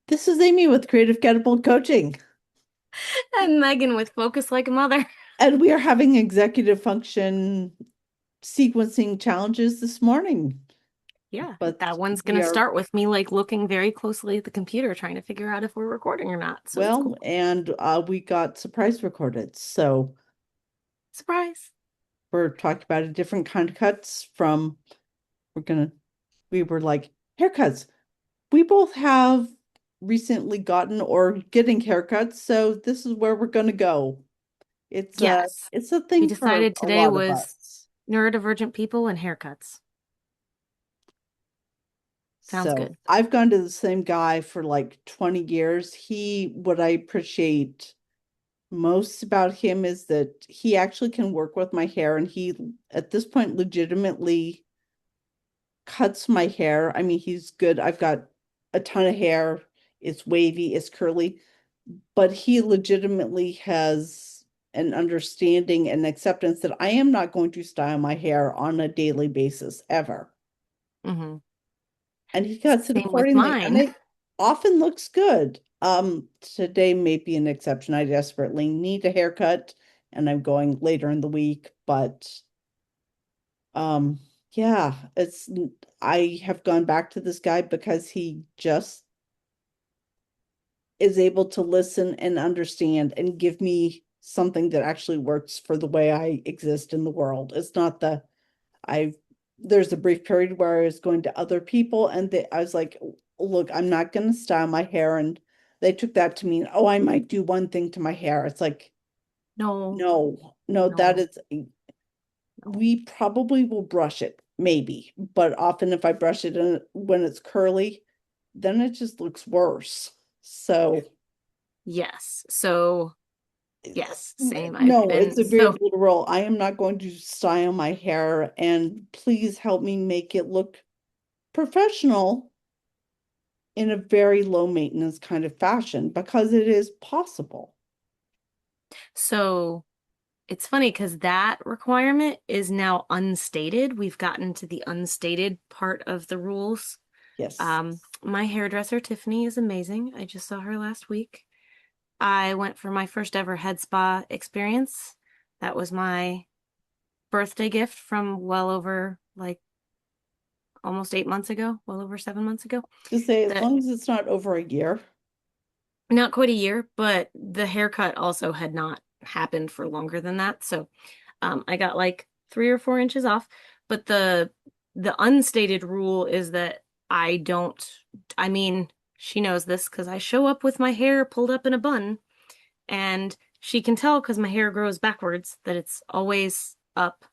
This is Amy with Creative Catapult Coaching, And Megan with Focus Like a Mother. and we are having executive function sequencing challenges this morning. Yeah, But that one's going we to are, start with me like looking very closely at the computer trying to figure out if we're recording or not. So it's well, cool. and we got surprise recorded. So Surprise. we're talking about a different kind of cuts from, we're gonna, we were like, haircuts. We both have recently gotten or getting haircuts, so this is where we're gonna go. Yes. It's a We thing for decided a today lot of was us. neurodivergent people and haircuts. Sounds So good. I've gone to the same guy for like 20 years. What I appreciate most about him is that he actually can work with my hair and he, at this point, legitimately cuts my hair. I mean, he's good. I've got a ton of hair. It's wavy, it's curly, but he legitimately has an understanding and acceptance that I am not going to style my hair on a daily basis ever. hmm And he cuts it Same with accordingly, and mine. it often looks good. Today may be an exception. I desperately need a haircut, and I'm going later in the week, but um, yeah, I have gone back to this guy because he just is able to listen and understand and give me something that actually works for the way I exist in the world. It's not the I've there's a brief period where I was going to other people and I was like, look, I'm not going to style my hair. And they took that to mean, oh, I might do one thing to my hair. It's like, No, no, no, that no, is, no. we probably will brush it, maybe. But often if I brush it when it's curly, then it just looks worse. So, Yes. So, yes, same. I've no, it's been a very so literal. I am not going to style my hair and please help me make it look professional in a very low maintenance kind of fashion because it is possible. so it's funny because that requirement is now unstated. We've gotten to the unstated part of the rules. Yes. My hairdresser, Tiffany, is amazing. I just saw her last week. I went for my first ever head spa experience. That was my birthday gift from well over like almost 8 months ago, well over 7 months ago. To say, as That long as it's not over a year. not quite a year, but the haircut also had not happened for longer than that. So I got like 3 or 4 inches off. But the unstated rule is that I don't, I mean, she knows this because I show up with my hair pulled up in a bun, and she can tell because my hair grows backwards that it's always up,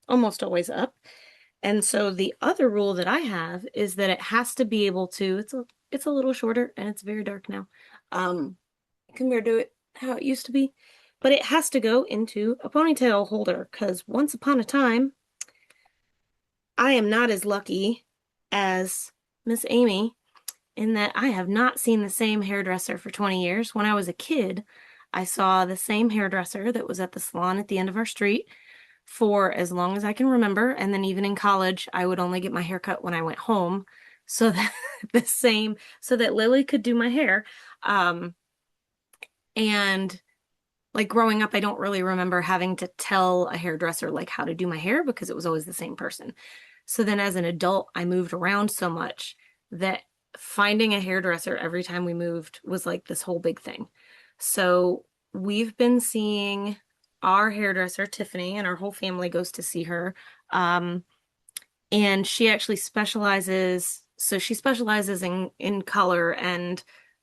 almost always up. And so the other rule that I have is that it has to be able to, it's a little shorter and it's very dark now, um, compared to how it used to be. But it has to go into a ponytail holder because once upon a time, I am not as lucky as Miss Amy in that I have not seen the same hairdresser for 20 years. When I was a kid, I saw the same hairdresser that was at the salon at the end of our street for as long as I can remember. And then even in college, I would only get my hair cut when I went home so that so that Lily could do my hair. Um, and like growing up, I don't really remember having to tell a hairdresser like how to do my hair because it was always the same person. So then as an adult, I moved around so much that finding a hairdresser every time we moved was like this whole big thing. So we've been seeing our hairdresser, Tiffany, and our whole family goes to see her. Um, and she actually specializes, so she specializes in color and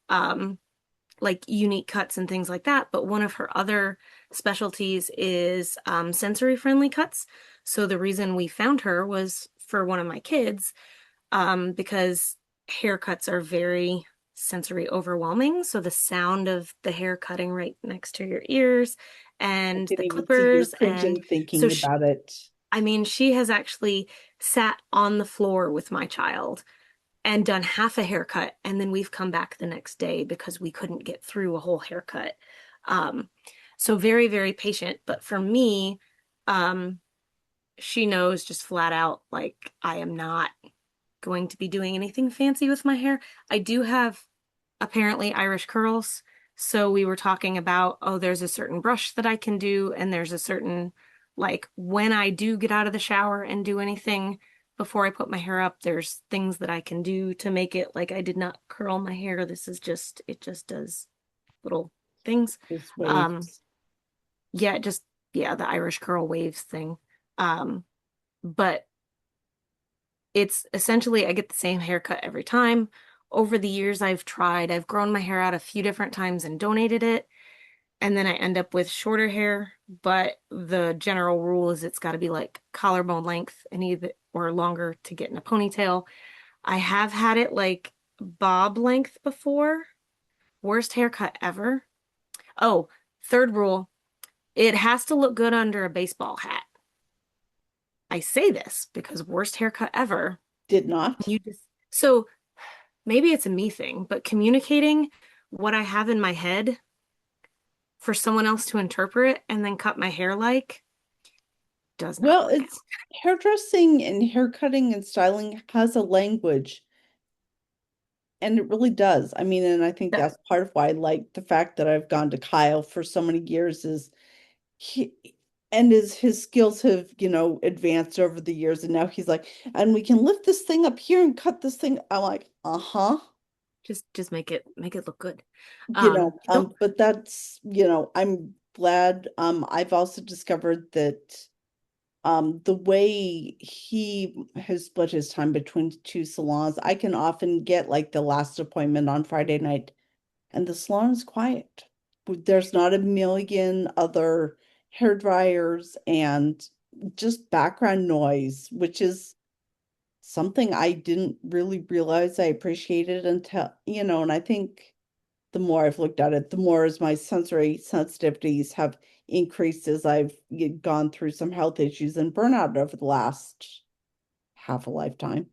um like unique cuts and things like that. But one of her other specialties is sensory friendly cuts. So the reason we found her was for one of my kids, because haircuts are very sensory overwhelming. So the sound of the hair cutting right next to your ears I and can the even see you're clippers. And cringing so thinking she, about it. I mean, she has actually sat on the floor with my child and done half a haircut, and then we've come back the next day because we couldn't get through a whole haircut. Um, so very, very patient. But for me, um, she knows just flat out like I am not going to be doing anything fancy with my hair. I do have apparently Irish curls. So we were talking about, oh, there's a certain brush that I can do, and there's a certain, like, when I do get out of the shower and do anything before I put my hair up, there's things that I can do to make it like I did not curl my hair. This is just, it just does little things. Just Um, waves. yeah, just, yeah, the Irish curl waves thing. Um, but it's essentially I get the same haircut every time. Over the years, I've grown my hair out a few different times and donated it. And then I end up with shorter hair, but the general rule is it's got to be like collarbone length and either or longer to get in a ponytail. I have had it like bob length before. Worst haircut ever. Oh, third rule, it has to look good under a baseball hat. I say this because worst haircut ever. Did not. You just so maybe it's a me thing, but communicating what I have in my head for someone else to interpret and then cut my hair like does not Well, work it's hairdressing and haircutting and styling has a language, and it really does. I mean, and I think out. that's part of why I like the fact that I've gone to Kyle for so many years is he and his skills have, advanced over the years. And now he's like, and we can lift this thing up here and cut this thing. I'm like, uh-huh. Just make it look good. The But that's, I'm glad. I've also discovered that the way he has split his time between two salons, I can often get like the last appointment on Friday night, and the salon is quiet. There's not a million other hair dryers and just background noise, which is something I didn't really realize I appreciated until, and I think the more I've looked at it, the more as my sensory sensitivities have increased as I've gone through some health issues and burnout over the last half a lifetime.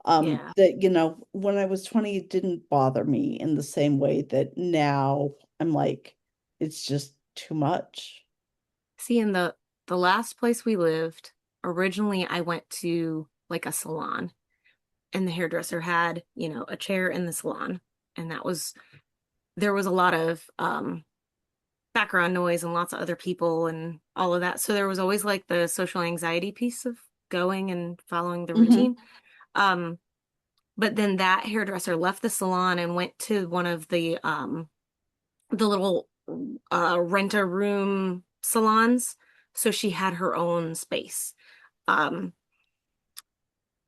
yeah. That, when I was 20, it didn't bother me in the same way that now I'm like, it's just too much. See, in the last place we lived, originally I went to like a salon and the hairdresser had, a chair in the salon and there was a lot of background noise and lots of other people and all of that. So there was always like the social anxiety piece of going and following the Hmm. routine. Um, but then that hairdresser left the salon and went to one of the little rent a room salons. So she had her own space. Um,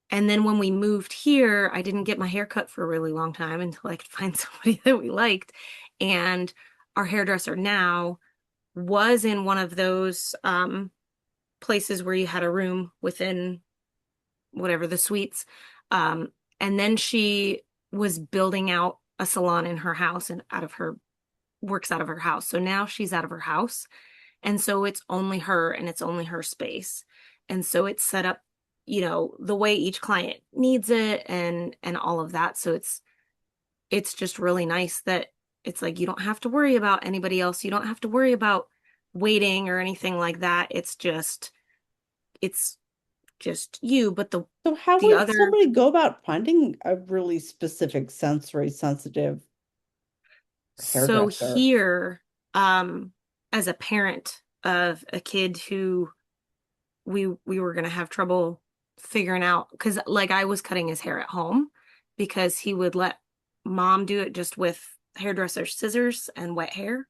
and then when we moved here, I didn't get my hair cut for a really long time until I could find somebody that we liked. And our hairdresser now was in one of those places where you had a room within whatever the suites. Um, and then she was building out a salon in her house and works out of her house. So now she's out of her house. And so it's only her and it's only her space. And so it's set up, the way each client needs it and all of that. So it's just really nice that it's like you don't have to worry about anybody else. You don't have to worry about waiting or anything like that. It's just you. But the So how the would other somebody go about finding a really specific sensory sensitive so hairdresser? here, as a parent of a kid who we were gonna have trouble figuring out because like I was cutting his hair at home because he would let mom do it just with hairdresser scissors and wet hair.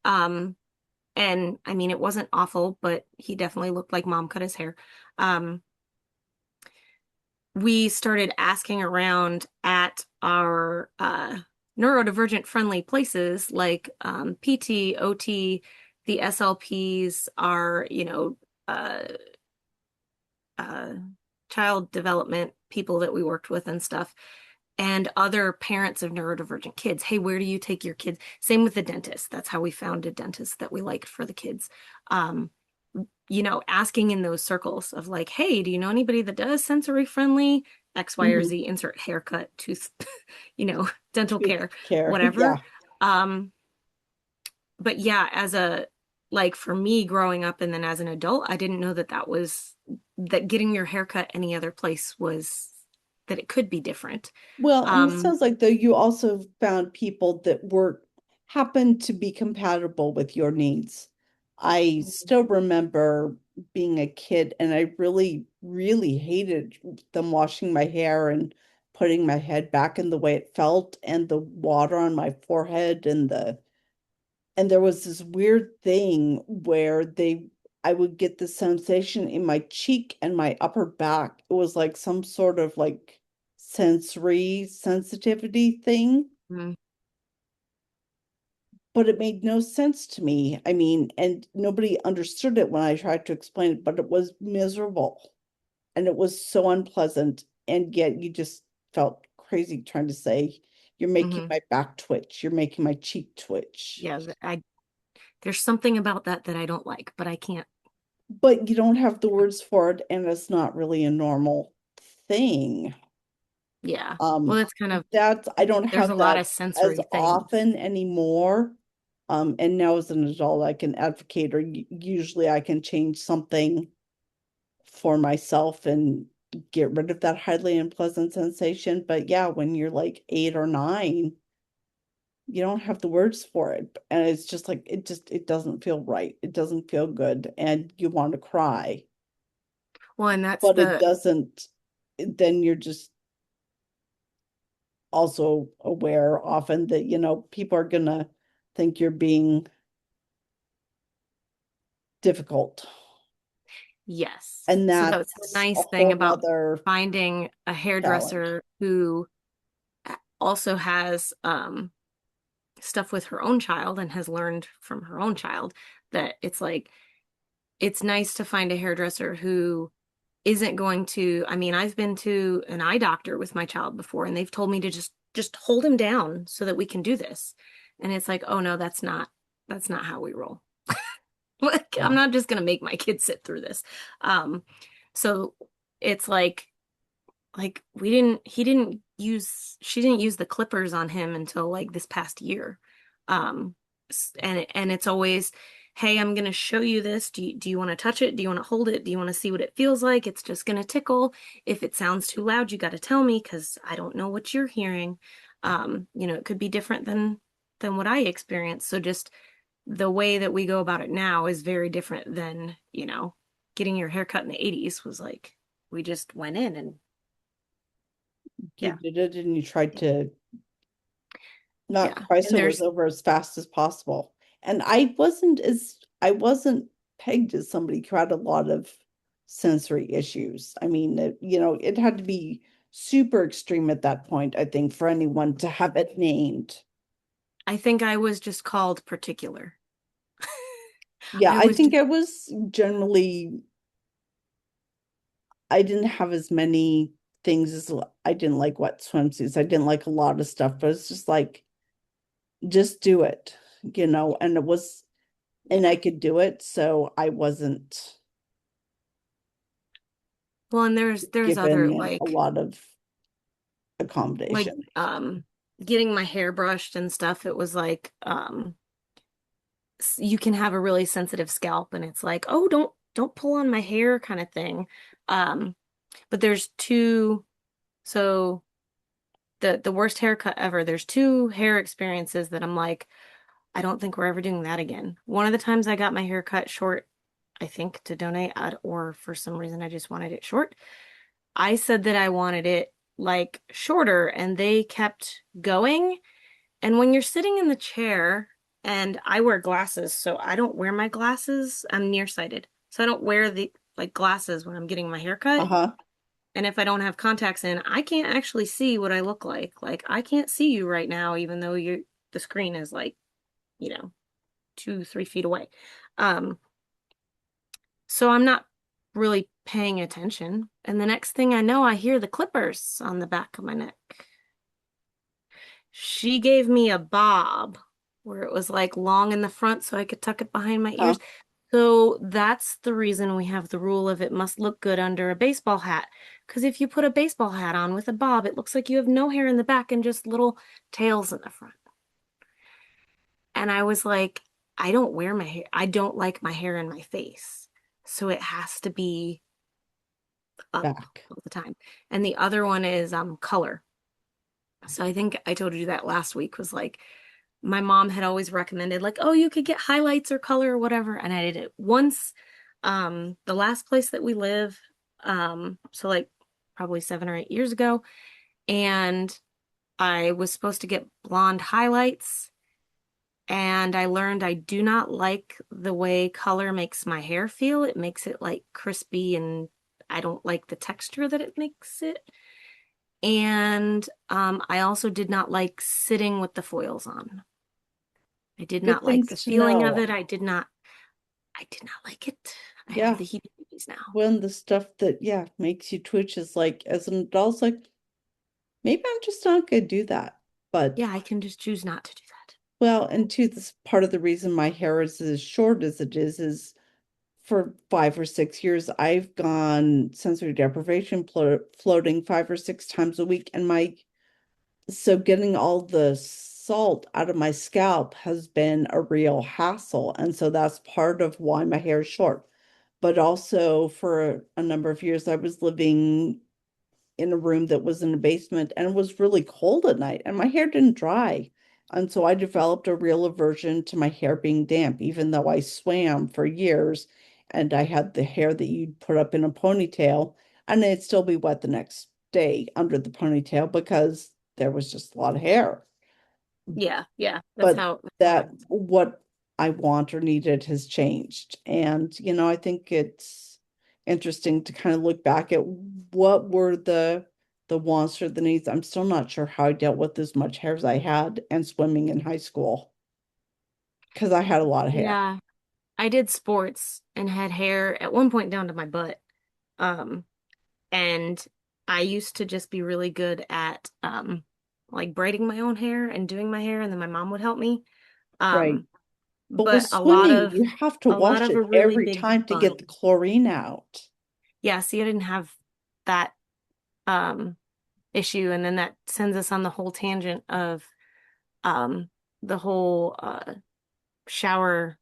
Um, and I mean it wasn't awful, but he definitely looked like mom cut his hair. Um, we started asking around at our neurodivergent friendly places like PT, OT, the SLPs, our, uh, uh, child development people that we worked with and stuff, and other parents of neurodivergent kids. Hey, where do you take your kids? Same with the dentist. That's how we found a dentist that we liked for the kids. Um, asking in those circles of like, hey, do you know anybody that does sensory friendly X, Y, or Mhm. Z, insert haircut, tooth, dental Tooth care, care. whatever. Yeah. Um, but yeah, like for me growing up and then as an adult, I didn't know that getting your haircut any other place was that it could be different. Well, and it Um, sounds like though you also found people that were happened to be compatible with your needs. I still remember being a kid and I really, really hated them washing my hair and putting my head back in the way it felt and the water on my forehead and there was this weird thing where I would get the sensation in my cheek and my upper back. It was like some sort of like sensory sensitivity thing, mm, but it made no sense to me. I mean, and nobody understood it when I tried to explain it, but it was miserable and it was so unpleasant. And yet you just felt crazy trying to say, you're making mhm. my back twitch, you're making my cheek twitch. Yeah, there's something about that that I don't like, but I can't. But you don't have the words for it, and it's not really a normal thing. Yeah. Well, Um, it's kind of that's I don't there's have a lot that of as sensory things. often anymore. And now as an adult, I can advocate, or usually I can change something for myself and get rid of that highly unpleasant sensation. But yeah, when you're like 8 or 9, you don't have the words for it, and it's just like it doesn't feel right. It doesn't feel good, and you want to cry. Well, and that's But it the doesn't, then you're just also aware often that, people are gonna think you're being difficult. yes. And So that's the that's a nice thing whole about nother finding a challenge. hairdresser who also has stuff with her own child and has learned from her own child that it's like it's nice to find a hairdresser who isn't going to, I mean, I've been to an eye doctor with my child before and they've told me to just hold him down so that we can do this. And it's like, oh no, that's not how we roll. Like, I'm Yeah. not just gonna make my kid sit through this. Um, so it's like we didn't he didn't use she didn't use the clippers on him until like this past year. And it's always, hey, I'm gonna show you this. Do you want to touch it? Do you want to hold it? Do you want to see what it feels like? It's just gonna tickle. If it sounds too loud, you got to tell me because I don't know what you're hearing. It could be different than what I experienced. So just the way that we go about it now is very different than, getting your hair cut in the 80s was like we just went in and You yeah. did it and you tried to not Yeah. cry And so it was there's, over as fast as possible. And I wasn't pegged as somebody who had a lot of sensory issues. I mean, it had to be super extreme at that point, I think, for anyone to have it named. I think I was just called particular. Yeah, I I was think just, I was generally, I didn't have as many things as I didn't like wet swimsuits. I didn't like a lot of stuff, but it's just like, just do it, and and I yeah. could do it. So I wasn't Well, and there's other given a like, lot of like, accommodation. getting my hair brushed and stuff. It was like, you can have a really sensitive scalp and it's like, oh, don't pull on my hair kind of thing. Um, but there's two, so the worst haircut ever. There's two hair experiences that I'm like, I don't think we're ever doing that again. One of the times I got my hair cut short, I think to donate or for some reason I just wanted it short. I said that I wanted it like shorter and they kept going. And when you're sitting in the chair, and I wear glasses, so I don't wear my glasses. I'm nearsighted. So I don't wear the like glasses when I'm getting my hair cut. Uh-huh. And if I don't have contacts in, I can't actually see what I look like. Like I can't see you right now, even though the screen is like, you know, 2, 3 feet away. Um, so I'm not really paying attention. And the next thing I know, I hear the clippers on the back of my neck. She gave me a bob where it was like long in the front so I could tuck it behind my Huh. ears. So that's the reason we have the rule of it must look good under a baseball hat. Because if you put a baseball hat on with a bob, it looks like you have no hair in the back and just little tails in the front. And I was like, I don't wear my hair. I don't like my hair in my face. So it has to be up Back. all the time. And the other one is color. So I think I told you that last week was like my mom had always recommended like, oh, you could get highlights or color or whatever. And I did it once. The last place that we live, so like probably 7 or 8 years ago, and I was supposed to get blonde highlights, and I learned I do not like the way color makes my hair feel. It makes it like crispy, and I don't like the texture that it makes it. And I also did not like sitting with the foils on. I did Good not like things the to feeling of know. it. I did not like it. I have Yeah. the heebie-jeebies now. When the stuff that, yeah, makes you twitch is like, as an adult, it's like, maybe I'm just not gonna do that. But Yeah, I can just choose not to do that. well, and two, this part of the reason my hair is as short as it is for 5 or 6 years, I've gone sensory deprivation floating 5 or 6 times a week, and my so getting all the salt out of my scalp has been a real hassle, and so that's part of why my hair is short. But also for a number of years, I was living in a room that was in a basement and it was really cold at night and my hair didn't dry. And so I developed a real aversion to my hair being damp, even though I swam for years and I had the hair that you'd put up in a ponytail and it'd still be wet the next day under the ponytail because there was just a lot of hair. Yeah, yeah, But that's how that happens. what I want or needed has changed. And, I think it's interesting to kind of look back at what were the wants or the needs. I'm still not sure how I dealt with as much hair as I had and swimming in high school because I had a lot of hair. Yeah, I did sports and had hair at one point down to my butt. Um, and I used to just be really good at like braiding my own hair and doing my hair, and then my mom would help me. Right. Um, But with but swimming, you have to a lot wash of a it really every big time to bun. get the chlorine out. Yeah, see, I didn't have that um issue, and then that sends us on the whole tangent of um the whole shower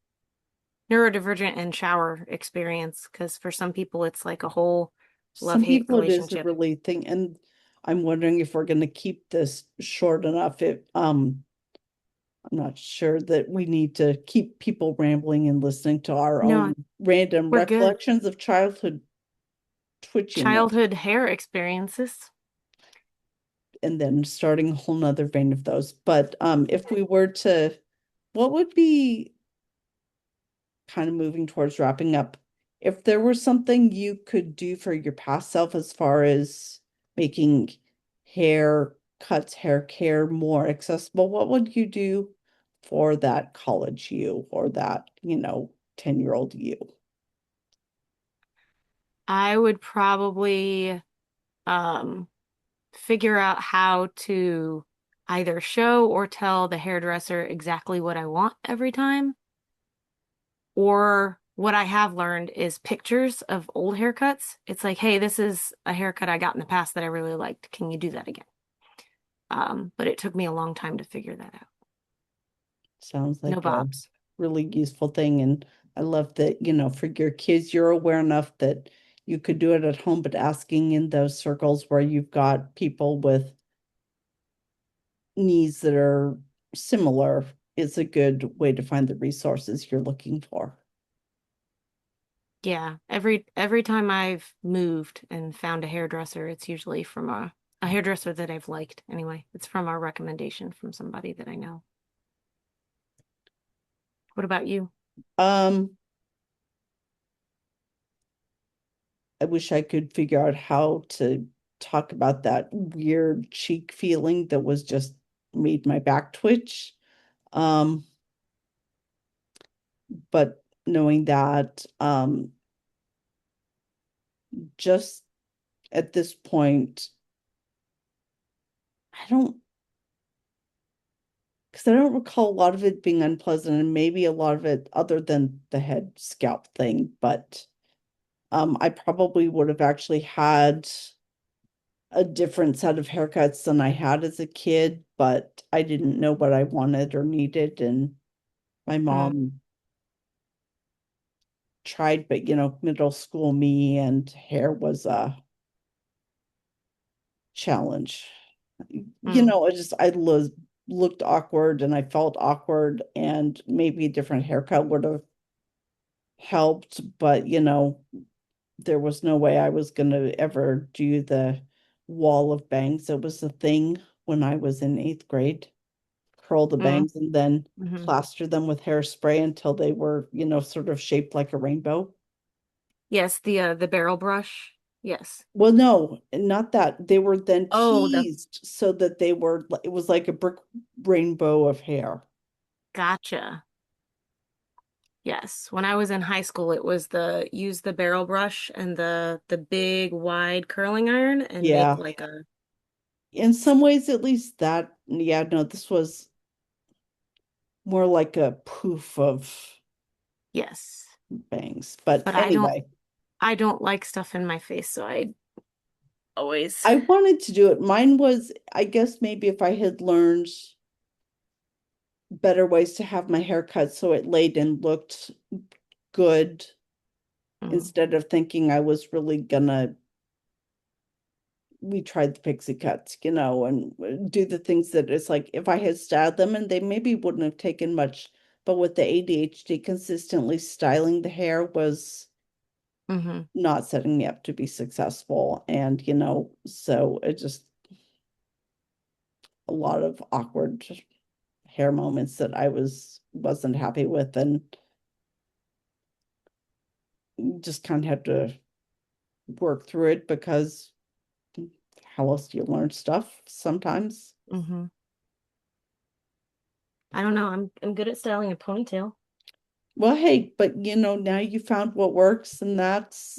neurodivergent and shower experience, because for some people it's like a whole Some love-hate people it is a relationship. really thing, and I'm wondering if we're going to keep this short enough. I'm not sure that we need to keep people rambling and listening to our No, own random we're good. recollections of childhood twitchiness Childhood hair experiences. and then starting a whole nother vein of those. But if we were to, what would be kind of moving towards wrapping up, if there was something you could do for your past self as far as making hair cuts, hair care more accessible, what would you do for that college you or that, 10-year-old you? I would probably um figure out how to either show or tell the hairdresser exactly what I want every time. Or what I have learned is pictures of old haircuts. It's like, hey, this is a haircut I got in the past that I really liked. Can you do that again? But it took me a long time to figure that out. Sounds No like a bobs. really useful thing. And I love that, for your kids, you're aware enough that you could do it at home, but asking in those circles where you've got people with needs that are similar is a good way to find the resources you're looking for. Yeah, every time I've moved and found a hairdresser, it's usually from a hairdresser that I've liked anyway. It's from a recommendation from somebody that I know. What about you? Um, I wish I could figure out how to talk about that weird cheek feeling that was just made my back twitch. Um, but knowing that, just at this point, I don't, because I don't recall a lot of it being unpleasant and maybe a lot of it other than the head scalp thing, but I probably would have actually had a different set of haircuts than I had as a kid, but I didn't know what I wanted or needed. And my Mm, mom tried, but middle school me and hair was a challenge. Mm, I looked awkward and I felt awkward, and maybe a different haircut would have helped, but there was no way I was going to ever do the wall of bangs. It was a thing when I was in eighth grade. Curl the mm, bangs and then hmm. plaster them with hairspray until they were, sort of shaped like a rainbow. Yes, the barrel brush. Yes. Well, no, not that. They were then Oh, the teased so that it was like a brick rainbow of hair. gotcha. Yes. When I was in high school, it was the use the barrel brush and the big wide curling iron and make Yeah. like a In some ways, at least yeah, no, this was more like a poof of yes. bangs. But But anyway, I don't like stuff in my face, so I always I wanted to do it. Mine was, I guess maybe if I had learned better ways to have my hair cut so it laid and looked good mm, instead of thinking I was really gonna, we tried the pixie cuts, and do the things that it's like if I had styled them and they maybe wouldn't have taken much, but with the ADHD, consistently styling the hair was hmm. not setting me up to be successful. And, so it just a lot of awkward hair moments that I wasn't happy with, and just kind of had to work through it because how else do you learn stuff sometimes? Hmm. I don't know. I'm good at styling a ponytail. Well, hey, but now you found what works, and that's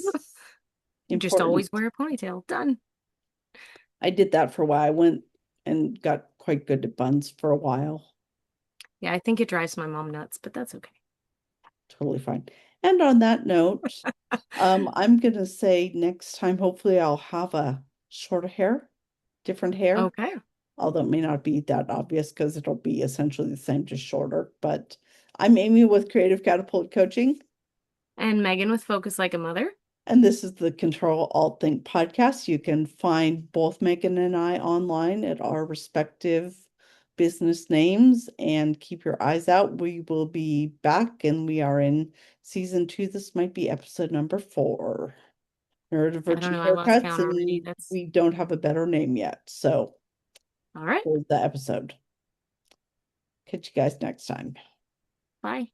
You just important. always wear a ponytail. Done. I did that for a while. I went and got quite good at buns for a while. Yeah, I think it drives my mom nuts, but that's okay. Totally fine. And on that note, I'm gonna say next time, hopefully I'll have a shorter hair, different hair, Okay. although it may not be that obvious because it'll be essentially the same, just shorter. But I'm Amy with Creative Catapult Coaching, And Megan with Focus Like a Mother. and this is the Control Alt Think podcast. You can find both Megan and I online at our respective business names, and keep your eyes out. We will be back, and we are in season 2. This might be episode number 4. I don't Neurodivergent know. I lost haircuts, count already. and That's we don't have a better name yet. So all right. here's the episode. Catch you guys next time. Bye.